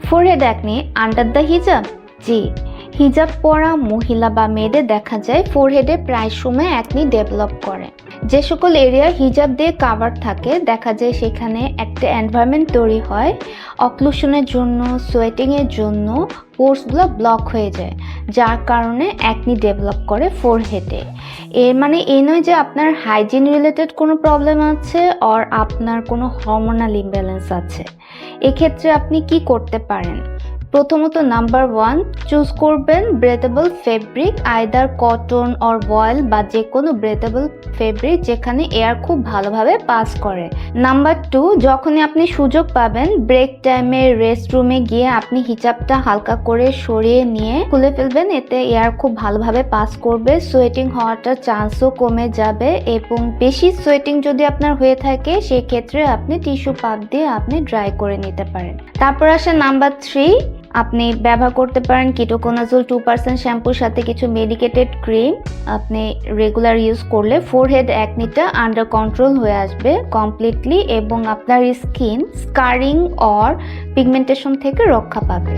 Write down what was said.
Forehead acne under the হিজাব? জি, হিজাব পরা মহিলা বা মেয়েদের দেখা যায় ফোরহেডে প্রায় সময় অ্যাকনি ডেভেলপ করে। যে সকল এরিয়া হিজাব দিয়ে কাভার থাকে দেখা যায় সেখানে একটা এনভায়রনমেন্ট তৈরি হয় অক্লুশনের জন্য, সোয়েটিংয়ের জন্য পোর্সগুলো ব্লক হয়ে যায়, যার কারণে অ্যাকনি ডেভেলপ করে ফোরহেডে। এর মানে এই নয় যে আপনার হাইজিন রিলেটেড কোনো প্রবলেম আছে আর আপনার কোনো হরমোনাল ইমব্যালেন্স আছে। এক্ষেত্রে আপনি কি করতে পারেন? প্রথমত নাম্বার 1, চুজ করবেন ব্রেথেবল ফেব্রিক, আইদার কটন অর ভয়েল বা যে কোনো ব্রেথেবল ফেব্রিক যেখানে এয়ার খুব ভালোভাবে পাস করে। নাম্বার 2, যখনই আপনি সুযোগ পাবেন ব্রেক টাইমে রেস্টরুমে গিয়ে আপনি হিজাবটা হালকা করে সরিয়ে নিয়ে খুলে ফেলবেন, এতে এয়ার খুব ভালোভাবে পাস করবে, সোয়েটিং হওয়াটার চান্সও কমে যাবে এবং বেশি সোয়েটিং যদি আপনার হয়ে থাকে সেক্ষেত্রে আপনি টিস্যু পাপ দিয়ে আপনি ড্রাই করে নিতে পারেন। তারপর আসে নাম্বার 3, আপনি ব্যবহার করতে পারেন কিটোকোনাজোল 2% শ্যাম্পুর সাথে কিছু মেডিকেটেড ক্রিম। আপনি রেগুলার ইউজ করলে ফোরহেড অ্যাকনিটা আন্ডার কন্ট্রোল হয়ে আসবে কমপ্লিটলি এবং আপনার স্কিন স্কারিং অর পিগমেন্টেশন থেকে রক্ষা পাবে।